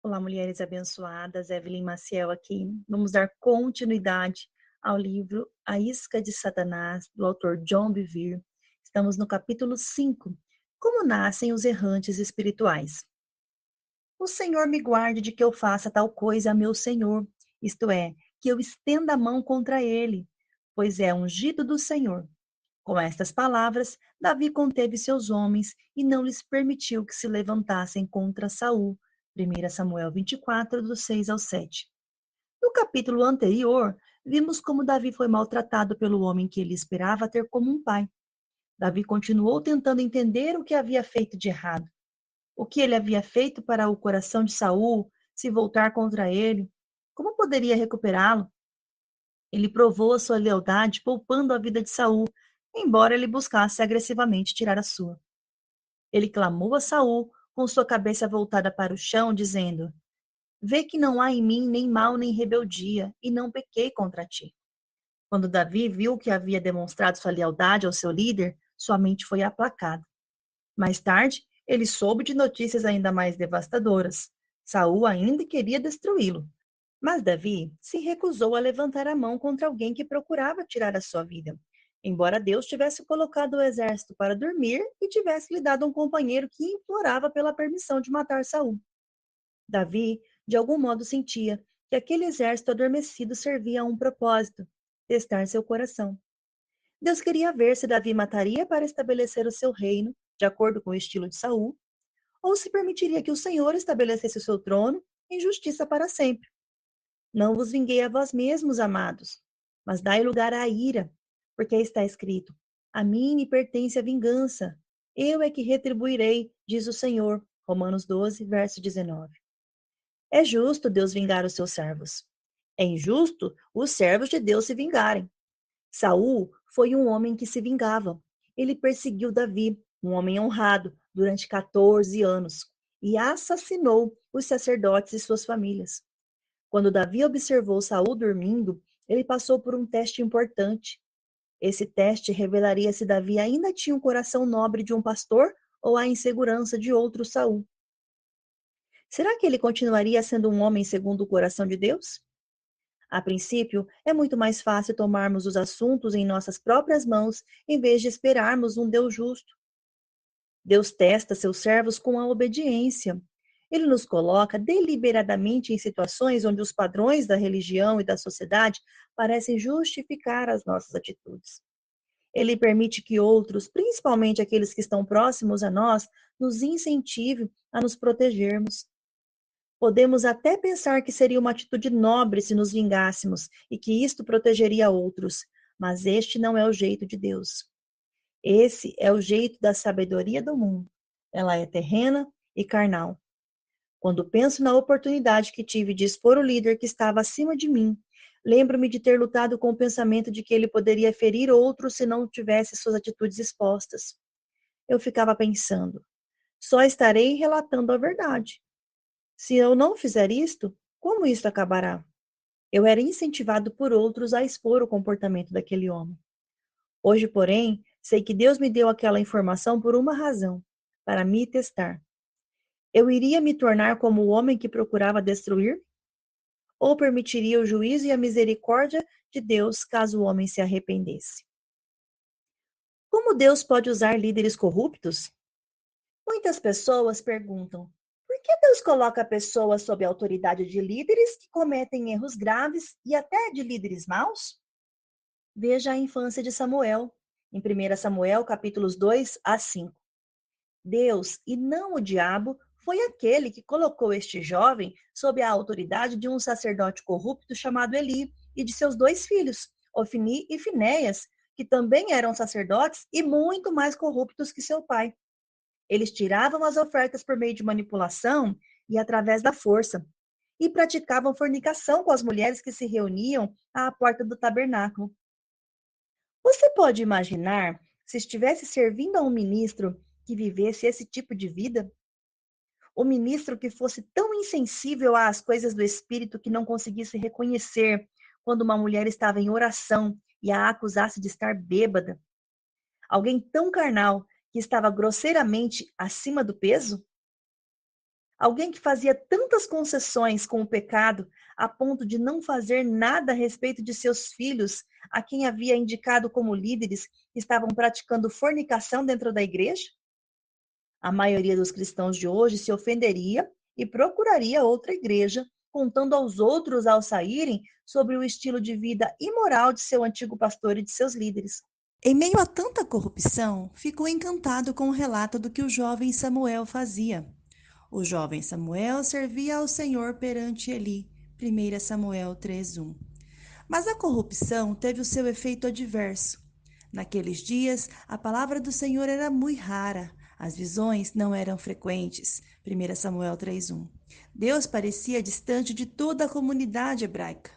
Olá, mulheres abençoadas, Evelyn Maciel aqui. Vamos dar continuidade ao livro A Isca de Satanás, do autor John Bevere. Estamos no capítulo 5. Como nascem os errantes espirituais. O Senhor me guarde de que eu faça tal coisa a meu Senhor, isto é, que eu estenda a mão contra ele, pois é ungido do Senhor. Com estas palavras, Davi conteve seus homens e não lhes permitiu que se levantassem contra Saul. 1 Samuel 24, do 6 ao 7. No capítulo anterior, vimos como Davi foi maltratado pelo homem que ele esperava ter como um pai. Davi continuou tentando entender o que havia feito de errado. O que ele havia feito para o coração de Saul se voltar contra ele? Como poderia recuperá-lo? Ele provou a sua lealdade poupando a vida de Saul, embora ele buscasse agressivamente tirar a sua. Ele clamou a Saul, com sua cabeça voltada para o chão, dizendo: Vê que não há em mim nem mal nem rebeldia, e não pequei contra ti. Quando Davi viu que havia demonstrado sua lealdade ao seu líder, sua mente foi aplacada. Mais tarde, ele soube de notícias ainda mais devastadoras. Saul ainda queria destruí-lo, mas Davi se recusou a levantar a mão contra alguém que procurava tirar a sua vida, embora Deus tivesse colocado o exército para dormir e tivesse lhe dado um companheiro que implorava pela permissão de matar Saul. Davi, de algum modo, sentia que aquele exército adormecido servia a um propósito: testar seu coração. Deus queria ver se Davi mataria para estabelecer o seu reino, de acordo com o estilo de Saul, ou se permitiria que o Senhor estabelecesse o seu trono em justiça para sempre. Não vos vinguei a vós mesmos, amados, mas dai lugar à ira, porque está escrito: A mim me pertence a vingança, eu é que retribuirei, diz o Senhor. Romanos 12, verso 19. É justo Deus vingar os seus servos. É injusto os servos de Deus se vingarem. Saul foi um homem que se vingava. Ele perseguiu Davi, um homem honrado, durante 14 anos e assassinou os sacerdotes e suas famílias. Quando Davi observou Saul dormindo, ele passou por um teste importante. Esse teste revelaria se Davi ainda tinha o coração nobre de um pastor ou a insegurança de outro Saul. Será que ele continuaria sendo um homem segundo o coração de Deus? A princípio, é muito mais fácil tomarmos os assuntos em nossas próprias mãos em vez de esperarmos um Deus justo. Deus testa seus servos com a obediência. Ele nos coloca deliberadamente em situações onde os padrões da religião e da sociedade parecem justificar as nossas atitudes. Ele permite que outros, principalmente aqueles que estão próximos a nós, nos incentivem a nos protegermos. Podemos até pensar que seria uma atitude nobre se nos vingássemos e que isto protegeria outros, mas este não é o jeito de Deus. Esse é o jeito da sabedoria do mundo. Ela é terrena e carnal. Quando penso na oportunidade que tive de expor o líder que estava acima de mim, lembro-me de ter lutado com o pensamento de que ele poderia ferir outros se não tivesse suas atitudes expostas. Eu ficava pensando, só estarei relatando a verdade. Se eu não fizer isto, como isto acabará? Eu era incentivado por outros a expor o comportamento daquele homem. Hoje, porém, sei que Deus me deu aquela informação por uma razão, para me testar. Eu iria me tornar como o homem que procurava destruir? Ou permitiria o juízo e a misericórdia de Deus caso o homem se arrependesse? Como Deus pode usar líderes corruptos? Muitas pessoas perguntam: por que Deus coloca pessoas sob a autoridade de líderes que cometem erros graves e até de líderes maus? Veja a infância de Samuel, em 1 Samuel, capítulos 2 a 5. Deus, e não o diabo, foi aquele que colocou este jovem sob a autoridade de um sacerdote corrupto chamado Eli e de seus dois filhos, Ofni e Finéias, que também eram sacerdotes e muito mais corruptos que seu pai. Eles tiravam as ofertas por meio de manipulação e através da força, e praticavam fornicação com as mulheres que se reuniam à porta do tabernáculo. Você pode imaginar se estivesse servindo a um ministro que vivesse esse tipo de vida? O ministro que fosse tão insensível às coisas do espírito que não conseguisse reconhecer quando uma mulher estava em oração e a acusasse de estar bêbada? Alguém tão carnal que estava grosseiramente acima do peso? Alguém que fazia tantas concessões com o pecado a ponto de não fazer nada a respeito de seus filhos, a quem havia indicado como líderes, que estavam praticando fornicação dentro da igreja? A maioria dos cristãos de hoje se ofenderia e procuraria outra igreja, contando aos outros ao saírem sobre o estilo de vida imoral de seu antigo pastor e de seus líderes. Em meio a tanta corrupção, ficou encantado com o relato do que o jovem Samuel fazia. O jovem Samuel servia ao Senhor perante Eli. 1 Samuel 3:1. Mas a corrupção teve o seu efeito adverso. Naqueles dias, a palavra do Senhor era muito rara, as visões não eram frequentes. 1 Samuel 3:1. Deus parecia distante de toda a comunidade hebraica.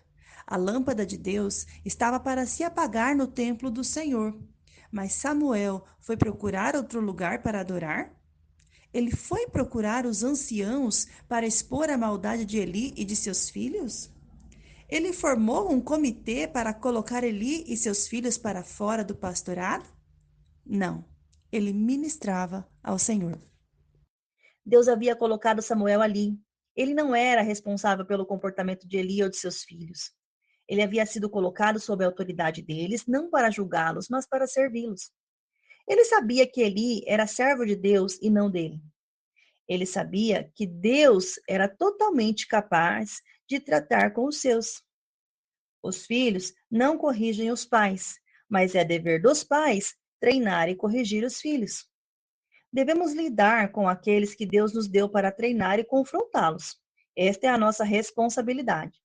A lâmpada de Deus estava para se apagar no templo do Senhor. Mas Samuel foi procurar outro lugar para adorar? Ele foi procurar os anciãos para expor a maldade de Eli e de seus filhos? Ele formou um comitê para colocar Eli e seus filhos para fora do pastorado? Não, ele ministrava ao Senhor. Deus havia colocado Samuel ali. Ele não era responsável pelo comportamento de Eli ou de seus filhos. Ele havia sido colocado sob a autoridade deles, não para julgá-los, mas para servi-los. Ele sabia que Eli era servo de Deus e não dele. Ele sabia que Deus era totalmente capaz de tratar com os seus. Os filhos não corrigem os pais, mas é dever dos pais treinar e corrigir os filhos. Devemos lidar com aqueles que Deus nos deu para treinar e confrontá-los. Esta é a nossa responsabilidade.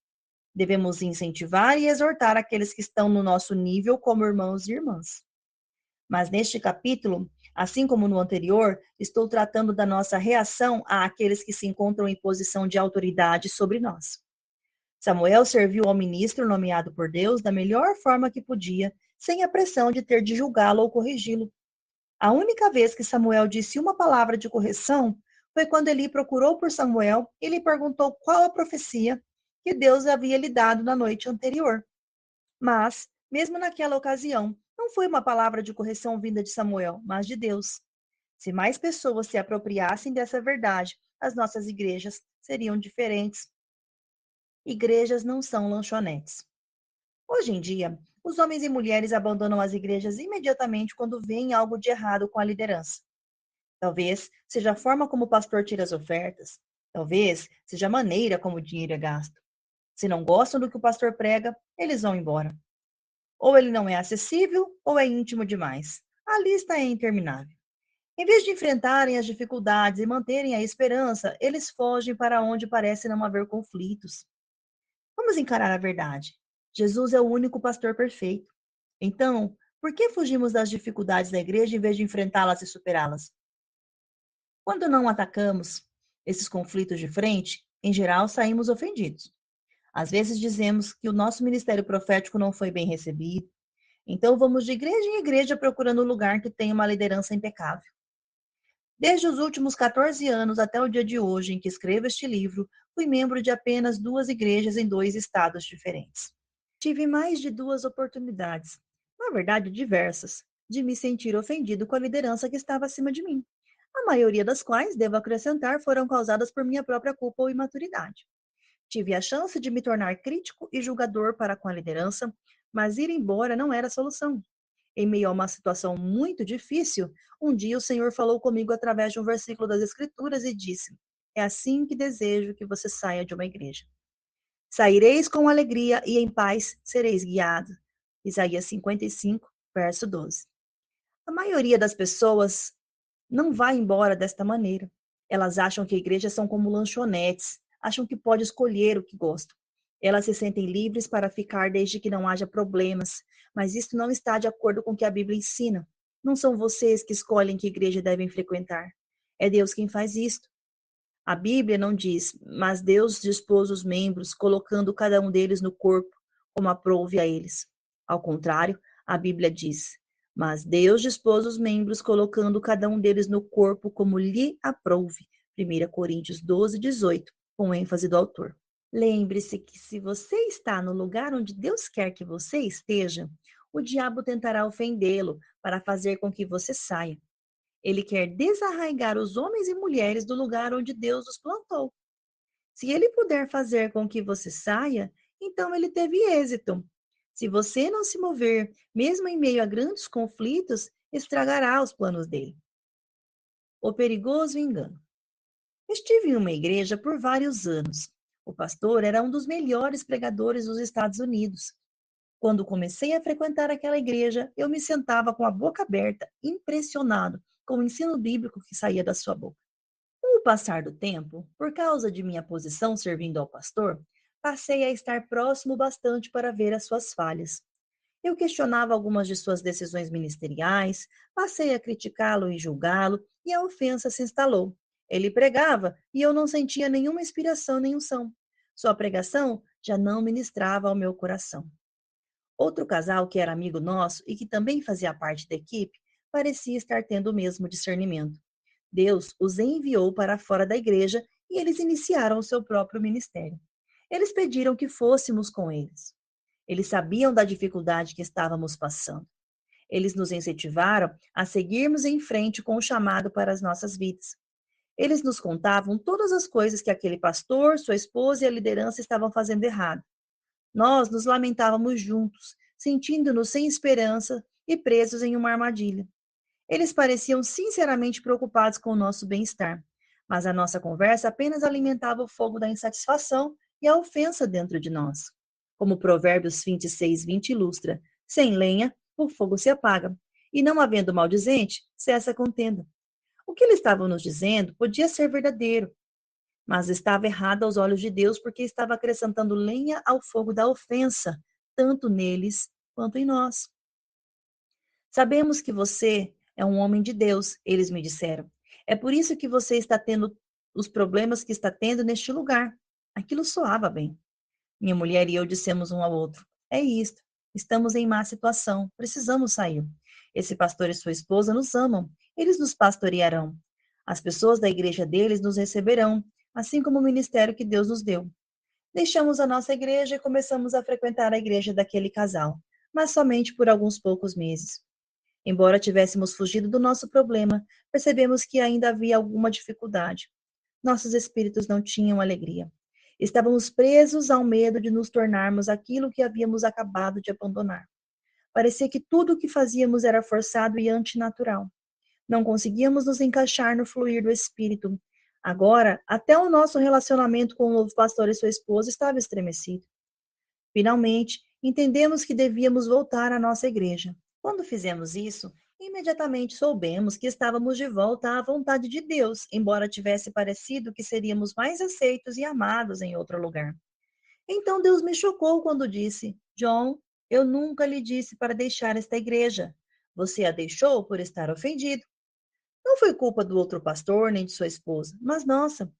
Devemos incentivar e exortar aqueles que estão no nosso nível como irmãos e irmãs. Mas neste capítulo, assim como no anterior, estou tratando da nossa reação àqueles que se encontram em posição de autoridade sobre nós. Samuel serviu ao ministro nomeado por Deus da melhor forma que podia, sem a pressão de ter de julgá-lo ou corrigi-lo. A única vez que Samuel disse uma palavra de correção foi quando Eli procurou por Samuel e lhe perguntou qual a profecia que Deus havia lhe dado na noite anterior. Mas, mesmo naquela ocasião, não foi uma palavra de correção vinda de Samuel, mas de Deus. Se mais pessoas se apropriassem dessa verdade, as nossas igrejas seriam diferentes. Igrejas não são lanchonetes. Hoje em dia, os homens e mulheres abandonam as igrejas imediatamente quando veem algo de errado com a liderança. Talvez seja a forma como o pastor tira as ofertas. Talvez seja a maneira como o dinheiro é gasto. Se não gostam do que o pastor prega, eles vão embora. Ou ele não é acessível, ou é íntimo demais. A lista é interminável. Em vez de enfrentarem as dificuldades e manterem a esperança, eles fogem para onde parece não haver conflitos. Vamos encarar a verdade. Jesus é o único pastor perfeito. Então, por que fugimos das dificuldades da igreja em vez de enfrentá-las e superá-las? Quando não atacamos esses conflitos de frente, em geral saímos ofendidos. Às vezes dizemos que o nosso ministério profético não foi bem recebido, então vamos de igreja em igreja procurando um lugar que tenha uma liderança impecável. Desde os últimos 14 anos até o dia de hoje em que escrevo este livro, fui membro de apenas 2 igrejas em 2 estados diferentes. Tive mais de 2 oportunidades, na verdade diversas, de me sentir ofendido com a liderança que estava acima de mim. A maioria das quais, devo acrescentar, foram causadas por minha própria culpa ou imaturidade. Tive a chance de me tornar crítico e julgador para com a liderança, mas ir embora não era a solução. Em meio a uma situação muito difícil, um dia o Senhor falou comigo através de um versículo das Escrituras e disse: É assim que desejo que você saia de uma igreja. Saireis com alegria e em paz sereis guiados. Isaías 55, verso 12. A maioria das pessoas não vai embora desta maneira. Elas acham que igrejas são como lanchonetes, acham que pode escolher o que gostam. Elas se sentem livres para ficar desde que não haja problemas, mas isto não está de acordo com o que a Bíblia ensina. Não são vocês que escolhem que igreja devem frequentar. É Deus quem faz isto. A Bíblia não diz, mas Deus dispôs os membros, colocando cada um deles no corpo, como aprouve a eles. Ao contrário, a Bíblia diz, mas Deus dispôs os membros, colocando cada um deles no corpo, como lhe aprouve. 1 Coríntios 12, 18, com ênfase do autor. Lembre-se que se você está no lugar onde Deus quer que você esteja, o diabo tentará ofendê-lo para fazer com que você saia. Ele quer desarraigar os homens e mulheres do lugar onde Deus os plantou. Se ele puder fazer com que você saia, então ele teve êxito. Se você não se mover, mesmo em meio a grandes conflitos, estragará os planos dele. O perigoso engano. Estive em uma igreja por vários anos. O pastor era um dos melhores pregadores dos Estados Unidos. Quando comecei a frequentar aquela igreja, eu me sentava com a boca aberta, impressionado com o ensino bíblico que saía da sua boca. Com o passar do tempo, por causa de minha posição servindo ao pastor, passei a estar próximo bastante para ver as suas falhas. Eu questionava algumas de suas decisões ministeriais, passei a criticá-lo e julgá-lo, e a ofensa se instalou. Ele pregava e eu não sentia nenhuma inspiração nem unção. Sua pregação já não ministrava ao meu coração. Outro casal que era amigo nosso e que também fazia parte da equipe parecia estar tendo o mesmo discernimento. Deus os enviou para fora da igreja e eles iniciaram o seu próprio ministério. Eles pediram que fôssemos com eles. Eles sabiam da dificuldade que estávamos passando. Eles nos incentivaram a seguirmos em frente com o chamado para as nossas vidas. Eles nos contavam todas as coisas que aquele pastor, sua esposa e a liderança estavam fazendo errado. Nós nos lamentávamos juntos, sentindo-nos sem esperança e presos em uma armadilha. Eles pareciam sinceramente preocupados com o nosso bem-estar, mas a nossa conversa apenas alimentava o fogo da insatisfação e a ofensa dentro de nós. Como Provérbios 26:20 ilustra, sem lenha, o fogo se apaga, e não havendo maldizente, cessa a contenda. O que eles estavam nos dizendo podia ser verdadeiro, mas estava errado aos olhos de Deus porque estava acrescentando lenha ao fogo da ofensa, tanto neles quanto em nós. Sabemos que você é um homem de Deus, eles me disseram. É por isso que você está tendo os problemas que está tendo neste lugar. Aquilo soava bem. Minha mulher e eu dissemos um ao outro: é isto. Estamos em má situação. Precisamos sair. Esse pastor e sua esposa nos amam. Eles nos pastorearão. As pessoas da igreja deles nos receberão, assim como o ministério que Deus nos deu. Deixamos a nossa igreja e começamos a frequentar a igreja daquele casal, mas somente por alguns poucos meses. Embora tivéssemos fugido do nosso problema, percebemos que ainda havia alguma dificuldade. Nossos espíritos não tinham alegria. Estávamos presos ao medo de nos tornarmos aquilo que havíamos acabado de abandonar. Parecia que tudo o que fazíamos era forçado e antinatural. Não conseguíamos nos encaixar no fluir do espírito. Agora, até o nosso relacionamento com o novo pastor e sua esposa estava estremecido. Finalmente, entendemos que devíamos voltar à nossa igreja. Quando fizemos isso, imediatamente soubemos que estávamos de volta à vontade de Deus, embora tivesse parecido que seríamos mais aceitos e amados em outro lugar. Então Deus me chocou quando disse: John, eu nunca lhe disse para deixar esta igreja. Você a deixou por estar ofendido. Não foi culpa do outro pastor nem de sua esposa, mas nossa.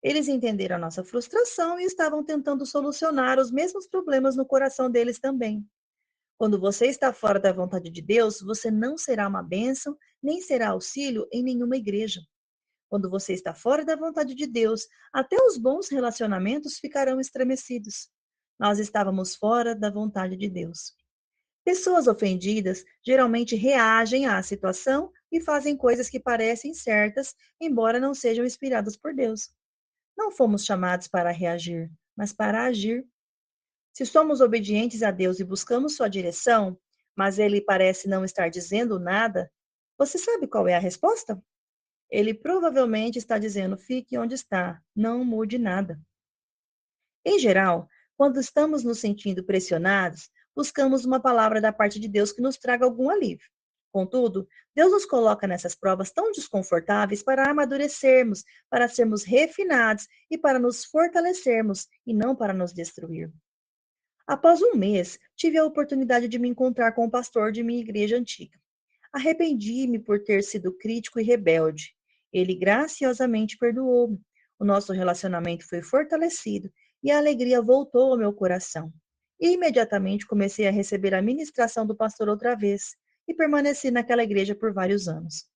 Eles entenderam a nossa frustração e estavam tentando solucionar os mesmos problemas no coração deles também. Quando você está fora da vontade de Deus, você não será uma bênção, nem será auxílio em nenhuma igreja. Quando você está fora da vontade de Deus, até os bons relacionamentos ficarão estremecidos. Nós estávamos fora da vontade de Deus. Pessoas ofendidas geralmente reagem à situação e fazem coisas que parecem certas, embora não sejam inspiradas por Deus. Não fomos chamados para reagir, mas para agir. Se somos obedientes a Deus e buscamos sua direção, mas ele parece não estar dizendo nada, você sabe qual é a resposta? Ele provavelmente está dizendo: fique onde está, não mude nada. Em geral, quando estamos nos sentindo pressionados, buscamos uma palavra da parte de Deus que nos traga algum alívio. Contudo, Deus nos coloca nessas provas tão desconfortáveis para amadurecermos, para sermos refinados e para nos fortalecermos, e não para nos destruir. Após um mês, tive a oportunidade de me encontrar com o pastor de minha igreja antiga. Arrependi-me por ter sido crítico e rebelde. Ele graciosamente perdoou-me. O nosso relacionamento foi fortalecido e a alegria voltou ao meu coração. E imediatamente comecei a receber a ministração do pastor outra vez e permaneci naquela igreja por vários anos.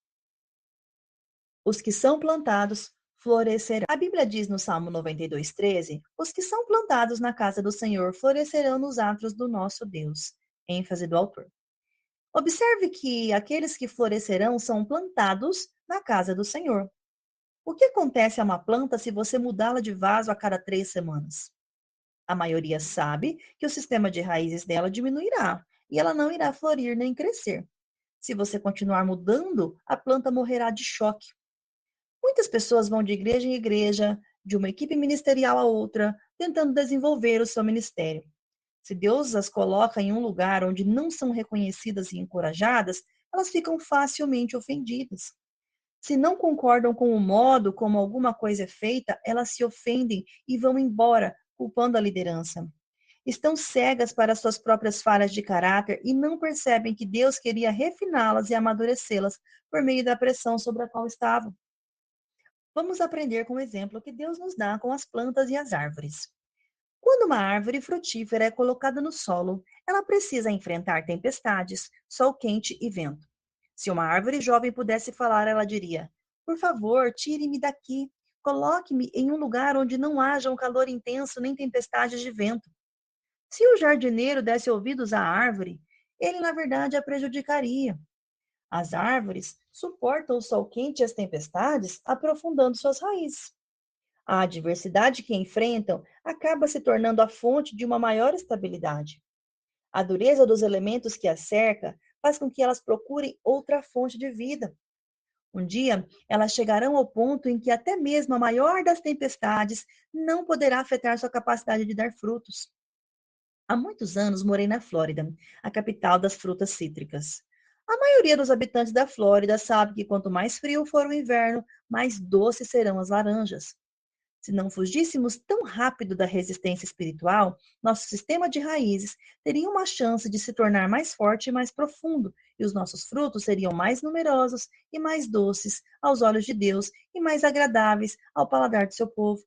Os que são plantados florescerão. A Bíblia diz no Salmo 92:13: os que são plantados na casa do Senhor florescerão nos atos do nosso Deus. ênfase do autor. Observe que aqueles que florescerão são plantados na casa do Senhor. O que acontece a uma planta se você mudá-la de vaso a cada 3 semanas? A maioria sabe que o sistema de raízes dela diminuirá e ela não irá florir nem crescer. Se você continuar mudando, a planta morrerá de choque. Muitas pessoas vão de igreja em igreja, de uma equipe ministerial a outra, tentando desenvolver o seu ministério. Se Deus as coloca em um lugar onde não são reconhecidas e encorajadas, elas ficam facilmente ofendidas. Se não concordam com o modo como alguma coisa é feita, elas se ofendem e vão embora, culpando a liderança. Estão cegas para suas próprias falhas de caráter e não percebem que Deus queria refiná-las e amadurecê-las por meio da pressão sobre a qual estavam. Vamos aprender com o exemplo que Deus nos dá com as plantas e as árvores. Quando uma árvore frutífera é colocada no solo, ela precisa enfrentar tempestades, sol quente e vento. Se uma árvore jovem pudesse falar, ela diria: Por favor, tire-me daqui. Coloque-me em um lugar onde não haja um calor intenso nem tempestades de vento. Se o jardineiro desse ouvidos à árvore, ele na verdade a prejudicaria. As árvores suportam o sol quente e as tempestades, aprofundando suas raízes. A adversidade que enfrentam acaba se tornando a fonte de uma maior estabilidade. A dureza dos elementos que as cerca faz com que elas procurem outra fonte de vida. Um dia, elas chegarão ao ponto em que até mesmo a maior das tempestades não poderá afetar sua capacidade de dar frutos. Há muitos anos morei na Flórida, a capital das frutas cítricas. A maioria dos habitantes da Flórida sabe que quanto mais frio for o inverno, mais doces serão as laranjas. Se não fugíssemos tão rápido da resistência espiritual, nosso sistema de raízes teria uma chance de se tornar mais forte e mais profundo, e os nossos frutos seriam mais numerosos e mais doces aos olhos de Deus e mais agradáveis ao paladar do seu povo.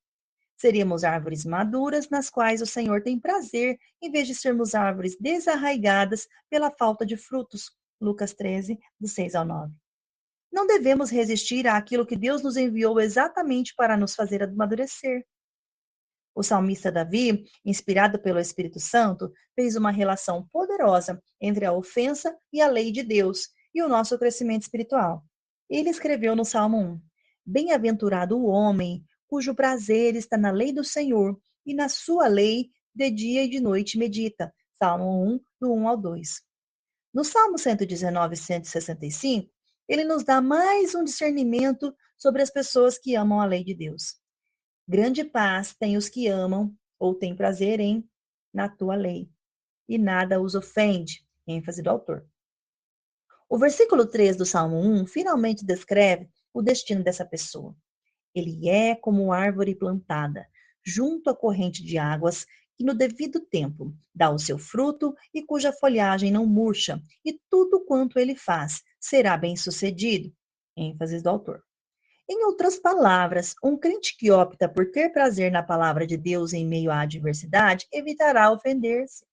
Seríamos árvores maduras nas quais o Senhor tem prazer, em vez de sermos árvores desarraigadas pela falta de frutos. Lucas 13, do 6 ao 9. Não devemos resistir àquilo que Deus nos enviou exatamente para nos fazer amadurecer. O salmista Davi, inspirado pelo Espírito Santo, fez uma relação poderosa entre a ofensa e a lei de Deus e o nosso crescimento espiritual. Ele escreveu no Salmo 1: Bem-aventurado o homem cujo prazer está na lei do Senhor e na sua lei de dia e de noite medita. Salmo 1, do 1 ao 2. No Salmo 119 e 165, ele nos dá mais um discernimento sobre as pessoas que amam a lei de Deus. Grande paz têm os que amam ou têm prazer na tua lei, e nada os ofende. ênfase do autor. O versículo 3 do Salmo 1 finalmente descreve o destino dessa pessoa. Ele é como árvore plantada, junto à corrente de águas, que no devido tempo dá o seu fruto e cuja folhagem não murcha, e tudo quanto ele faz será bem-sucedido. ênfase do autor. Em outras palavras, um crente que opta por ter prazer na palavra de Deus em meio à adversidade evitará ofender-se.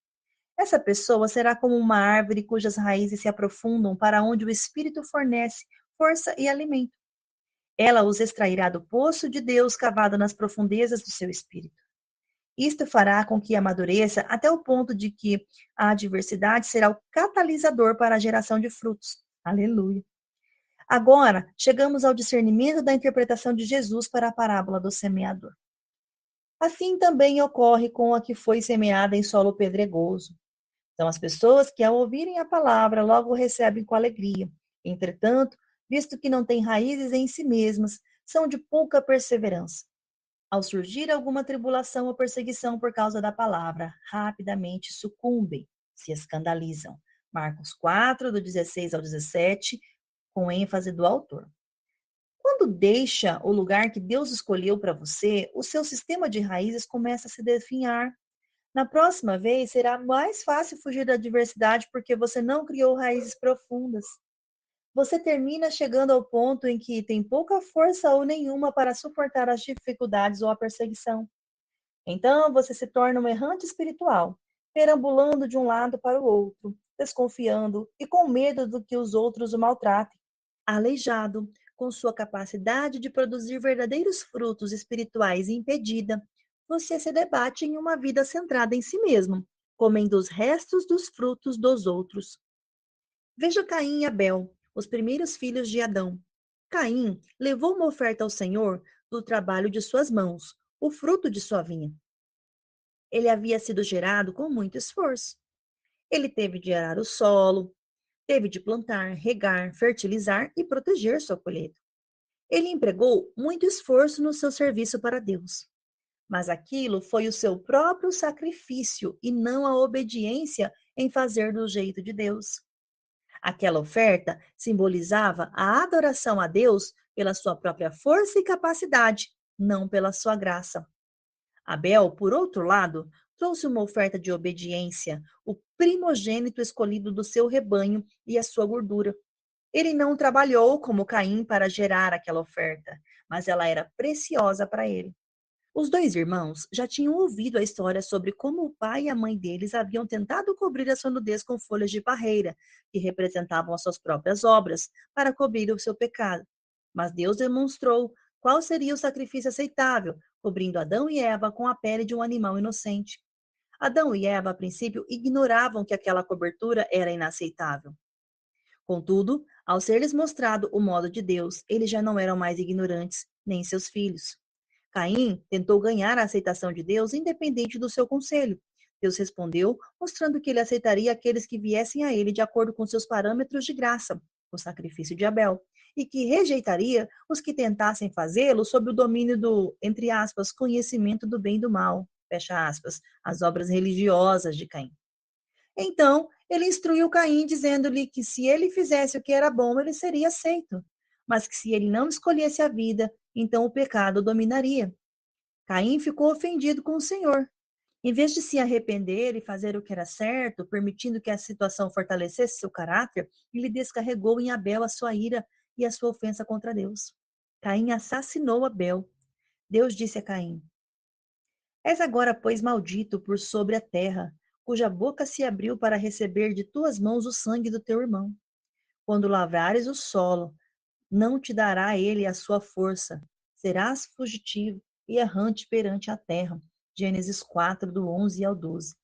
Essa pessoa será como uma árvore cujas raízes se aprofundam para onde o Espírito fornece força e alimento. Ela os extrairá do poço de Deus cavado nas profundezas do seu espírito. Isto fará com que amadureça até o ponto de que a adversidade será o catalisador para a geração de frutos. Aleluia. Agora, chegamos ao discernimento da interpretação de Jesus para a parábola do semeador. Assim também ocorre com a que foi semeada em solo pedregoso. São as pessoas que, ao ouvirem a palavra, logo recebem com alegria. Entretanto, visto que não têm raízes em si mesmas, são de pouca perseverança. Ao surgir alguma tribulação ou perseguição por causa da palavra, rapidamente sucumbem, se escandalizam. Marcos 4, do 16 ao 17, com ênfase do autor. Quando deixa o lugar que Deus escolheu para você, o seu sistema de raízes começa a se definhar. Na próxima vez, será mais fácil fugir da adversidade porque você não criou raízes profundas. Você termina chegando ao ponto em que tem pouca força ou nenhuma para suportar as dificuldades ou a perseguição. Então, você se torna um errante espiritual, perambulando de um lado para o outro, desconfiando e com medo do que os outros o maltratem. Aleijado, com sua capacidade de produzir verdadeiros frutos espirituais impedida, você se debate em uma vida centrada em si mesmo, comendo os restos dos frutos dos outros. Veja Caim e Abel, os primeiros filhos de Adão. Caim levou uma oferta ao Senhor do trabalho de suas mãos, o fruto de sua vinha. Ele havia sido gerado com muito esforço. Ele teve de arar o solo, teve de plantar, regar, fertilizar e proteger sua colheita. Ele empregou muito esforço no seu serviço para Deus. Mas aquilo foi o seu próprio sacrifício e não a obediência em fazer do jeito de Deus. Aquela oferta simbolizava a adoração a Deus pela sua própria força e capacidade, não pela sua graça. Abel, por outro lado, trouxe uma oferta de obediência, o primogênito escolhido do seu rebanho e a sua gordura. Ele não trabalhou como Caim para gerar aquela oferta, mas ela era preciosa para ele. Os dois irmãos já tinham ouvido a história sobre como o pai e a mãe deles haviam tentado cobrir a sua nudez com folhas de parreira, que representavam as suas próprias obras, para cobrir o seu pecado. Mas Deus demonstrou qual seria o sacrifício aceitável, cobrindo Adão e Eva com a pele de um animal inocente. Adão e Eva, a princípio, ignoravam que aquela cobertura era inaceitável. Contudo, ao ser-lhes mostrado o modo de Deus, eles já não eram mais ignorantes, nem seus filhos. Caim tentou ganhar a aceitação de Deus independente do seu conselho. Deus respondeu, mostrando que ele aceitaria aqueles que viessem a ele de acordo com seus parâmetros de graça, o sacrifício de Abel, e que rejeitaria os que tentassem fazê-lo sob o domínio do, entre aspas, conhecimento do bem e do mal, fecha aspas, as obras religiosas de Caim. Então, ele instruiu Caim, dizendo-lhe que se ele fizesse o que era bom, ele seria aceito, mas que se ele não escolhesse a vida, então o pecado o dominaria. Caim ficou ofendido com o Senhor. Em vez de se arrepender e fazer o que era certo, permitindo que a situação fortalecesse seu caráter, ele descarregou em Abel a sua ira e a sua ofensa contra Deus. Caim assassinou Abel. Deus disse a Caim: És agora, pois, maldito por sobre a terra, cuja boca se abriu para receber de tuas mãos o sangue do teu irmão. Quando lavrares o solo, não te dará ele a sua força. Serás fugitivo e errante perante a terra. Gênesis 4, do 11 ao 12.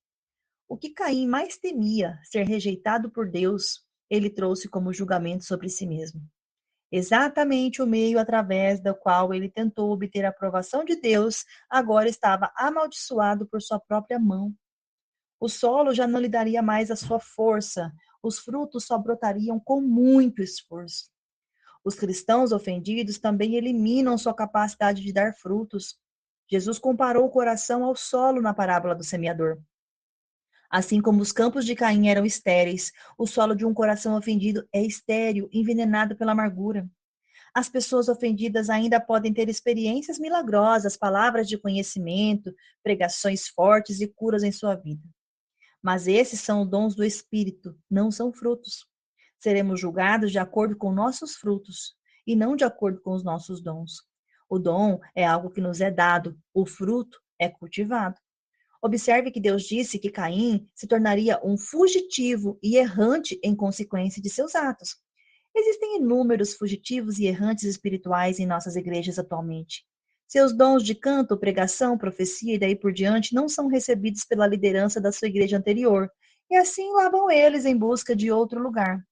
O que Caim mais temia, ser rejeitado por Deus, ele trouxe como julgamento sobre si mesmo. Exatamente o meio através do qual ele tentou obter a aprovação de Deus, agora estava amaldiçoado por sua própria mão. O solo já não lhe daria mais a sua força, os frutos só brotariam com muito esforço. Os cristãos ofendidos também eliminam sua capacidade de dar frutos. Jesus comparou o coração ao solo na parábola do semeador. Assim como os campos de Caim eram estéreis, o solo de um coração ofendido é estéril, envenenado pela amargura. As pessoas ofendidas ainda podem ter experiências milagrosas, palavras de conhecimento, pregações fortes e curas em sua vida. Mas esses são dons do Espírito, não são frutos. Seremos julgados de acordo com nossos frutos e não de acordo com os nossos dons. O dom é algo que nos é dado, o fruto é cultivado. Observe que Deus disse que Caim se tornaria um fugitivo e errante em consequência de seus atos. Existem inúmeros fugitivos e errantes espirituais em nossas igrejas atualmente. Seus dons de canto, pregação, profecia e daí por diante não são recebidos pela liderança da sua igreja anterior, e assim lá vão eles em busca de outro lugar.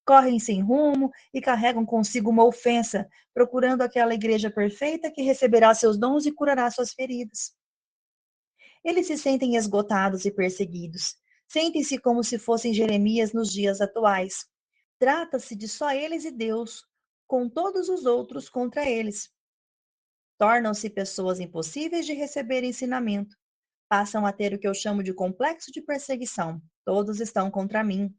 Correm sem rumo e carregam consigo uma ofensa, procurando aquela igreja perfeita que receberá seus dons e curará suas feridas. Eles se sentem esgotados e perseguidos. Sentem-se como se fossem Jeremias nos dias atuais. Trata-se de só eles e Deus, com todos os outros contra eles. Tornam-se pessoas impossíveis de receber ensinamento. Passam a ter o que eu chamo de complexo de perseguição. Todos estão contra mim.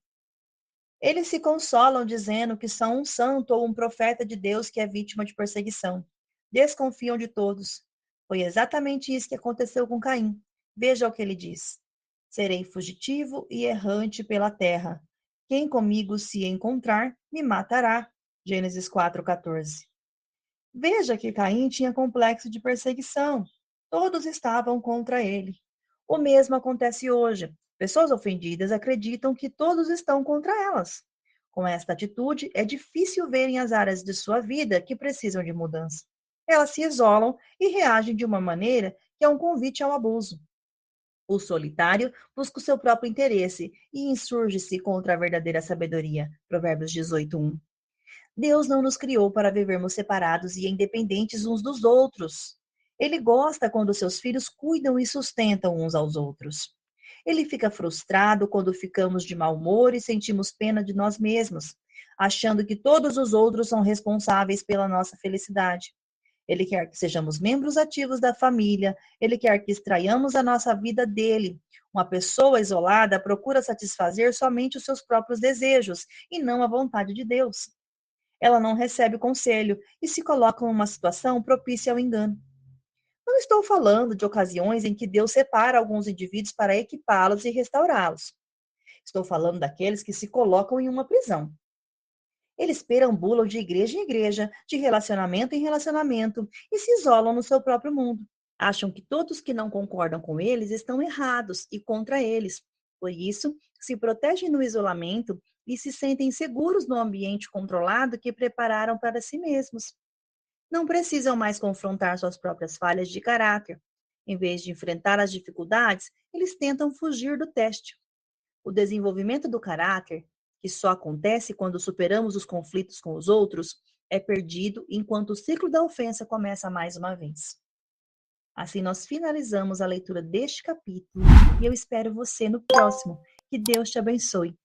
Eles se consolam dizendo que são um santo ou um profeta de Deus que é vítima de perseguição. Desconfiam de todos. Foi exatamente isso que aconteceu com Caim. Veja o que ele diz: serei fugitivo e errante pela terra. Quem comigo se encontrar, me matará. Gênesis 4:14. Veja que Caim tinha complexo de perseguição. Todos estavam contra ele. O mesmo acontece hoje. Pessoas ofendidas acreditam que todos estão contra elas. Com esta atitude, é difícil verem as áreas de sua vida que precisam de mudança. Elas se isolam e reagem de uma maneira que é um convite ao abuso. O solitário busca o seu próprio interesse e insurge-se contra a verdadeira sabedoria. Provérbios 18:1. Deus não nos criou para vivermos separados e independentes uns dos outros. Ele gosta quando seus filhos cuidam e sustentam uns aos outros. Ele fica frustrado quando ficamos de mau humor e sentimos pena de nós mesmos, achando que todos os outros são responsáveis pela nossa felicidade. Ele quer que sejamos membros ativos da família, ele quer que extraiamos a nossa vida dele. Uma pessoa isolada procura satisfazer somente os seus próprios desejos e não a vontade de Deus. Ela não recebe conselho e se coloca em uma situação propícia ao engano. Não estou falando de ocasiões em que Deus separa alguns indivíduos para equipá-los e restaurá-los. Estou falando daqueles que se colocam em uma prisão. Eles perambulam de igreja em igreja, de relacionamento em relacionamento e se isolam no seu próprio mundo. Acham que todos que não concordam com eles estão errados e contra eles. Por isso, se protegem no isolamento e se sentem seguros no ambiente controlado que prepararam para si mesmos. Não precisam mais confrontar suas próprias falhas de caráter. Em vez de enfrentar as dificuldades, eles tentam fugir do teste. O desenvolvimento do caráter, que só acontece quando superamos os conflitos com os outros, é perdido enquanto o ciclo da ofensa começa mais uma vez. Assim, nós finalizamos a leitura deste capítulo e eu espero você no próximo. Que Deus te abençoe.